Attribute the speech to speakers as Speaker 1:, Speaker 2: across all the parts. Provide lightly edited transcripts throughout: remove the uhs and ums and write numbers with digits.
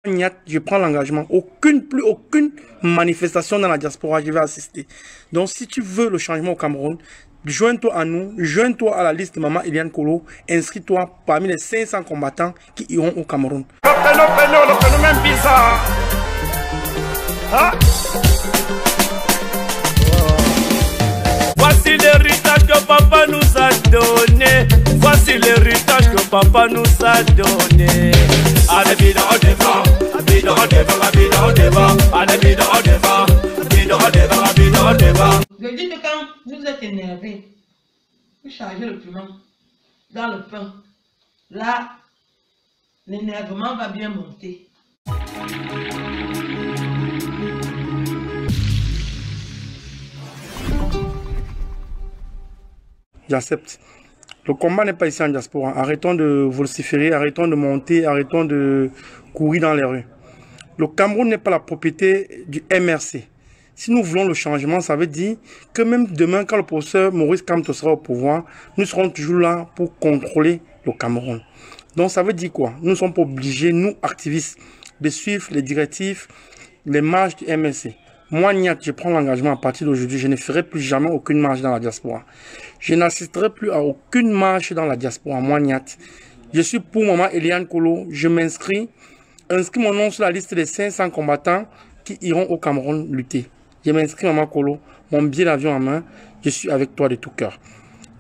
Speaker 1: Je prends l'engagement. Plus aucune manifestation dans la diaspora, je vais assister. Donc, si tu veux le changement au Cameroun, joins-toi à nous, joins-toi à la liste de Maman Eliane Kolo, inscris-toi parmi les 500 combattants qui iront au Cameroun.
Speaker 2: Le phénomène bizarre. Hein? Voici l'héritage que papa nous a donné. Voici l'héritage que papa nous a donné. Allez, vite au devant, vite au devant, vite au devant, allez, vite au devant, vite au devant, vite au devant.
Speaker 3: Je dis que quand vous êtes énervé, vous chargez le piment dans le pain. Là, l'énervement va bien monter.
Speaker 1: J'accepte. Le combat n'est pas ici en diaspora. Arrêtons de vociférer, arrêtons de monter, arrêtons de courir dans les rues. Le Cameroun n'est pas la propriété du MRC. Si nous voulons le changement, ça veut dire que même demain, quand le professeur Maurice Kamto sera au pouvoir, nous serons toujours là pour contrôler le Cameroun. Donc ça veut dire quoi? Nous ne sommes pas obligés, nous activistes, de suivre les directives, les marches du MRC. Moi, Niat, je prends l'engagement à partir d'aujourd'hui, je ne ferai plus jamais aucune marche dans la diaspora. Je n'assisterai plus à aucune marche dans la diaspora. Moi, Niat, je suis pour Maman Eliane Kolo, je m'inscris, inscris mon nom sur la liste des 500 combattants qui iront au Cameroun lutter. Je m'inscris Maman Kolo, mon billet d'avion en main, je suis avec toi de tout cœur.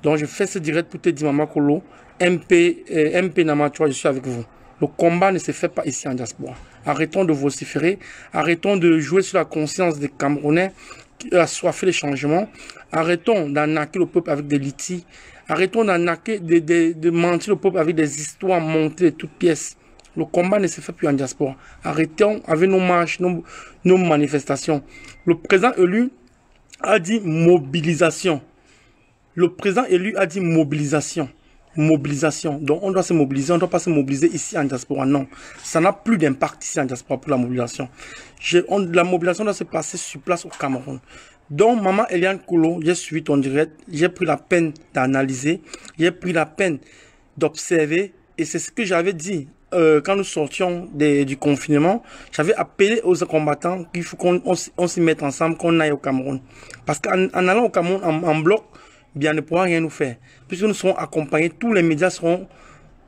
Speaker 1: Donc je fais ce direct pour te dire Maman Kolo, MP Namatua, je suis avec vous. Le combat ne se fait pas ici en diaspora. Arrêtons de vociférer, arrêtons de jouer sur la conscience des Camerounais qui assoiffent les changements. Arrêtons d'arnaquer le peuple avec des litiges. Arrêtons d'arnaquer, de mentir le peuple avec des histoires montées de toutes pièces. Le combat ne se fait plus en diaspora. Arrêtons avec nos marches, nos manifestations. Le président élu a dit mobilisation. Le président élu a dit mobilisation. Mobilisation. Donc on doit se mobiliser, on ne doit pas se mobiliser ici en diaspora. Non, ça n'a plus d'impact ici en diaspora pour la mobilisation. La mobilisation doit se passer sur place au Cameroun. Donc Maman Eliane Kolo, j'ai suivi ton direct, j'ai pris la peine d'analyser, j'ai pris la peine d'observer et c'est ce que j'avais dit quand nous sortions du confinement. J'avais appelé aux combattants qu'il faut qu'on s'y mette ensemble, qu'on aille au Cameroun. Parce qu'en allant au Cameroun en bloc, bien ne pourra rien nous faire. Puisque nous serons accompagnés, tous les médias seront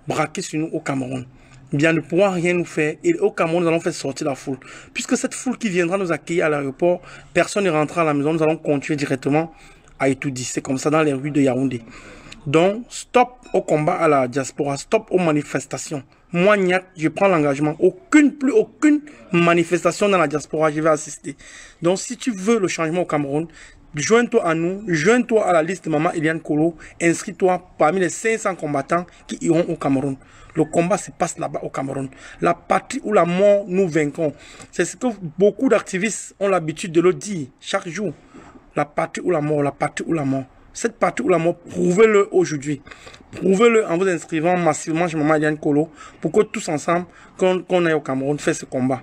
Speaker 1: braqués sur nous au Cameroun. Bien ne pourra rien nous faire. Et au Cameroun, nous allons faire sortir la foule. Puisque cette foule qui viendra nous accueillir à l'aéroport, personne ne rentrera à la maison, nous allons continuer directement à Etoudi. C'est comme ça dans les rues de Yaoundé. Donc, stop au combat à la diaspora, stop aux manifestations. Moi, Niat, je prends l'engagement. Plus aucune manifestation dans la diaspora, je vais assister. Donc, si tu veux le changement au Cameroun, joins-toi à nous, joins-toi à la liste de Maman Eliane Kolo, inscris-toi parmi les 500 combattants qui iront au Cameroun. Le combat se passe là-bas au Cameroun. La patrie ou la mort, nous vaincrons. C'est ce que beaucoup d'activistes ont l'habitude de le dire chaque jour. La patrie ou la mort, la patrie ou la mort. Cette patrie ou la mort, prouvez-le aujourd'hui. Prouvez-le en vous inscrivant massivement chez Maman Eliane Kolo pour que tous ensemble, qu'on aille au Cameroun, faire ce combat.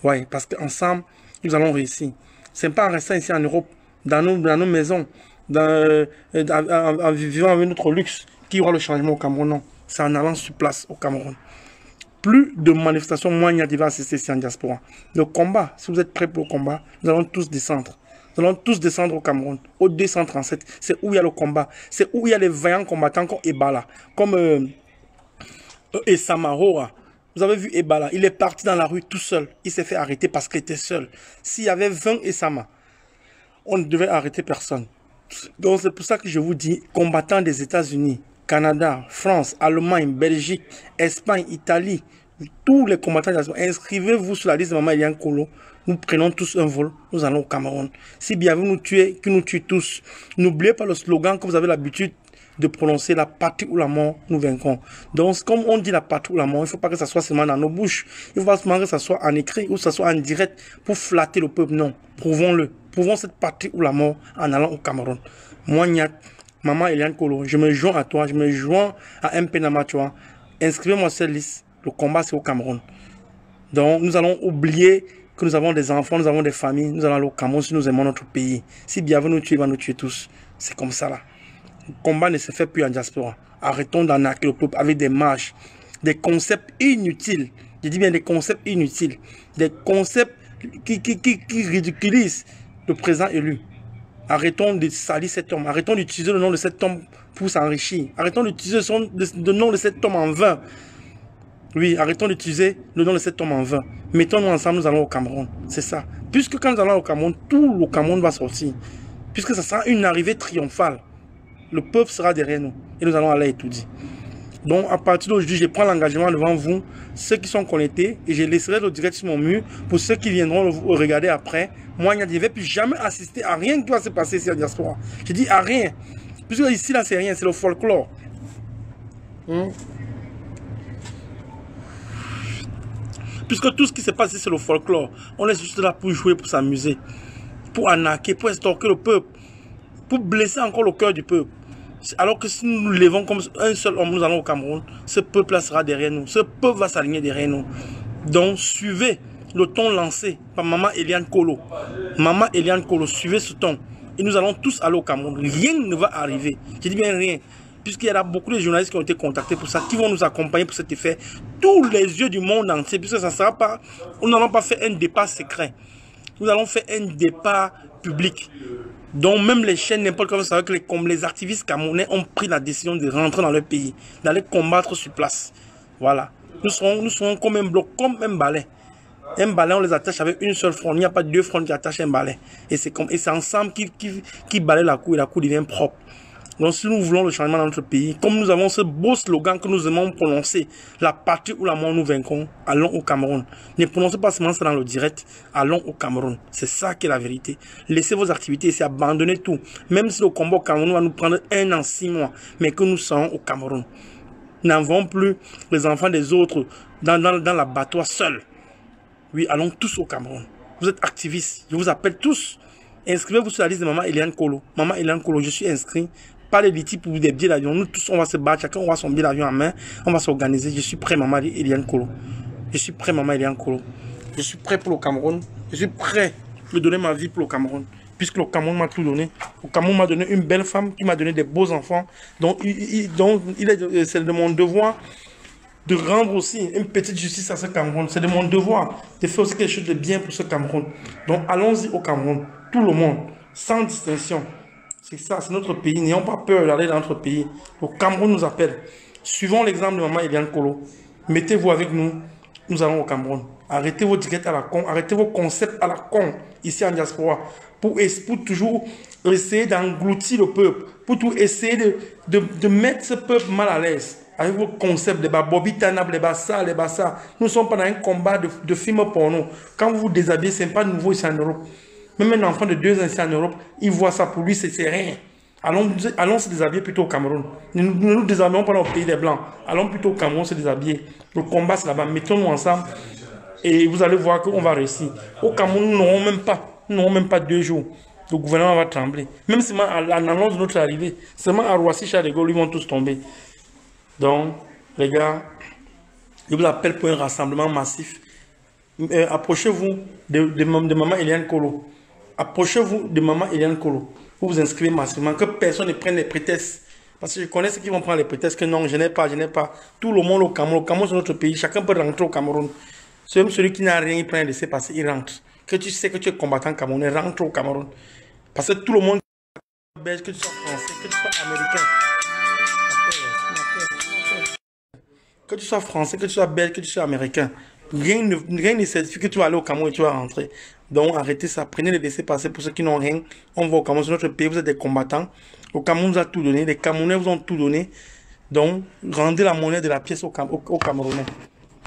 Speaker 1: Oui, parce qu'ensemble, nous allons réussir. Ce n'est pas en restant ici en Europe, dans nos maisons, en vivant avec notre luxe, qui y aura le changement au Cameroun. Non, c'est en allant sur place au Cameroun. Plus de manifestations, moins il y a des assister ici en diaspora. Le combat, si vous êtes prêts pour le combat, nous allons tous descendre. Nous allons tous descendre au Cameroun, au 237. C'est où il y a le combat. C'est où il y a les vaillants combattants comme Ebala, comme Esamahora. Vous avez vu Ebala, il est parti dans la rue tout seul. Il s'est fait arrêter parce qu'il était seul. S'il y avait 20 Esama, on ne devait arrêter personne. Donc c'est pour ça que je vous dis, combattants des États-Unis, Canada, France, Allemagne, Belgique, Espagne, Italie, tous les combattants, inscrivez-vous sur la liste de Maman Eliane Kolo. Nous prenons tous un vol, nous allons au Cameroun. Si bien vous nous tuez, que nous tue tous. N'oubliez pas le slogan que vous avez l'habitude de prononcer, la patrie ou la mort, nous vaincrons. Donc, comme on dit la patrie ou la mort, il ne faut pas que ça soit seulement dans nos bouches. Il faut pas seulement que ça soit en écrit ou que ça soit en direct pour flatter le peuple. Non, prouvons-le. Prouvons cette patrie ou la mort en allant au Cameroun. Moi, Niat, Maman Eliane Kolo, je me joins à toi, je me joins à MP Namatua. Inscrivez-moi sur cette liste. Le combat, c'est au Cameroun. Donc, nous allons oublier que nous avons des enfants, nous avons des familles, nous allons aller au Cameroun si nous aimons notre pays. Si bien veut nous tuer, il va nous tuer tous. C'est comme ça là. Le combat ne se fait plus en diaspora. Arrêtons d'arnaquer le peuple avec des marches, des concepts inutiles. Je dis bien des concepts inutiles, des concepts qui ridiculisent le président élu. Arrêtons de salir cet homme, arrêtons d'utiliser le nom de cet homme pour s'enrichir, arrêtons d'utiliser le nom de cet homme en vain. Oui, arrêtons d'utiliser le nom de cet homme en vain. Mettons-nous ensemble, nous allons au Cameroun. C'est ça. Puisque quand nous allons au Cameroun, tout le Cameroun va sortir. Puisque ça sera une arrivée triomphale. Le peuple sera derrière nous. Et nous allons aller étudier. Donc, à partir d'aujourd'hui, je prends l'engagement devant vous, ceux qui sont connectés, et je laisserai le direct sur mon mur pour ceux qui viendront le regarder après. Moi, je ne vais plus jamais assister à rien qui va se passer ici à Diaspora. Je dis à rien. Puisque ici, là, c'est rien, c'est le folklore. Puisque tout ce qui se passe ici, c'est le folklore. On est juste là pour jouer, pour s'amuser, pour arnaquer, pour estorquer le peuple, pour blesser encore le cœur du peuple. Alors que si nous nous levons comme un seul homme, nous allons au Cameroun, ce peuple-là sera derrière nous. Ce peuple va s'aligner derrière nous. Donc, suivez le ton lancé par Maman Eliane Kolo. Maman Eliane Kolo, suivez ce ton. Et nous allons tous aller au Cameroun. Rien ne va arriver. Je dis bien rien. Puisqu'il y a beaucoup de journalistes qui ont été contactés pour ça, qui vont nous accompagner pour cet effet. Tous les yeux du monde entier, puisque ça sera pas, nous n'allons pas faire un départ secret. Nous allons faire un départ public. Donc même les chaînes, n'importe quoi, vous savez que comme les activistes camerounais ont pris la décision de rentrer dans leur pays, d'aller combattre sur place. Voilà. Nous serons comme un bloc, comme un balai. Un balai, on les attache avec une seule fronde. Il n'y a pas deux frondes qui attachent un balai. Et c'est ensemble qui balaye la cour et la cour devient propre. Donc si nous voulons le changement dans notre pays, comme nous avons ce beau slogan que nous aimons prononcer, la patrie ou la mort nous vaincrons, allons au Cameroun. Ne prononcez pas seulement ça dans le direct, allons au Cameroun. C'est ça qui est la vérité. Laissez vos activités ici, abandonnez tout. Même si le combat au Cameroun va nous prendre 1 an, 6 mois, mais que nous serons au Cameroun. N'envoyons plus les enfants des autres dans l'abattoir seuls. Oui, allons tous au Cameroun. Vous êtes activistes, je vous appelle tous. Inscrivez-vous sur la liste de Maman Eliane Kolo. Maman Eliane Kolo, je suis inscrit. Pas les litiges pour des billets d'avion. Nous tous, on va se battre. Chacun aura son billet d'avion en main. On va s'organiser. Je suis prêt, Maman Eliane Kolo. Je suis prêt, Maman Eliane Kolo. Je suis prêt pour le Cameroun. Je suis prêt de donner ma vie pour le Cameroun. Puisque le Cameroun m'a tout donné. Le Cameroun m'a donné une belle femme qui m'a donné des beaux enfants. Donc, c'est de mon devoir de rendre aussi une petite justice à ce Cameroun. C'est de mon devoir de faire aussi quelque chose de bien pour ce Cameroun. Donc, allons-y au Cameroun. Tout le monde, sans distinction. C'est ça, c'est notre pays. N'ayons pas peur d'aller dans notre pays. Le Cameroun nous appelle. Suivons l'exemple de Maman Eliane Kolo. Mettez-vous avec nous. Nous allons au Cameroun. Arrêtez vos directs à la con. Arrêtez vos concepts à la con ici en diaspora. Pour toujours essayer d'engloutir le peuple. Pour tout essayer de mettre ce peuple mal à l'aise. Avec vos concepts, les Bobby Tanab, les Bassa, les Bassa. Nous ne sommes pas dans un combat de films porno. Quand vous vous déshabillez, ce n'est pas nouveau ici en Europe. Même un enfant de 2 ans ici en Europe, il voit ça pour lui, c'est rien. Allons se déshabiller plutôt au Cameroun. Ne nous déshabillons pas dans le pays des Blancs. Allons plutôt au Cameroun se déshabiller. Le combat, c'est là-bas. Mettons-nous ensemble et vous allez voir qu'on va réussir. Au Cameroun, nous n'aurons même pas 2 jours. Le gouvernement va trembler. Même si à l'annonce de notre arrivée, seulement à Roissy, Charles de Gaulle, ils vont tous tomber. Donc, les gars, je vous appelle pour un rassemblement massif. Approchez-vous de Maman Eliane Kolo. Approchez-vous de Maman Eliane Kolo. Vous vous inscrivez massivement. Que personne ne prenne les prétextes. Parce que je connais ceux qui vont prendre les prétextes que non, je n'ai pas. Tout le monde au Cameroun. Le Cameroun, c'est notre pays. Chacun peut rentrer au Cameroun. Celui qui n'a rien, il prend un laisser passer, il rentre. Que tu sais que tu es combattant camerounais, rentre au Cameroun. Parce que tout le monde, que tu sois français, que tu sois américain, que tu sois français, que tu sois belge, que tu sois américain, rien ne certifie que tu vas aller au Cameroun et tu vas rentrer. Donc arrêtez ça, prenez les laissez-passer pour ceux qui n'ont rien. On va au Cameroun, c'est notre pays, vous êtes des combattants. Le Cameroun vous a tout donné, les Camerounais vous ont tout donné. Donc rendez la monnaie de la pièce au Camerounais.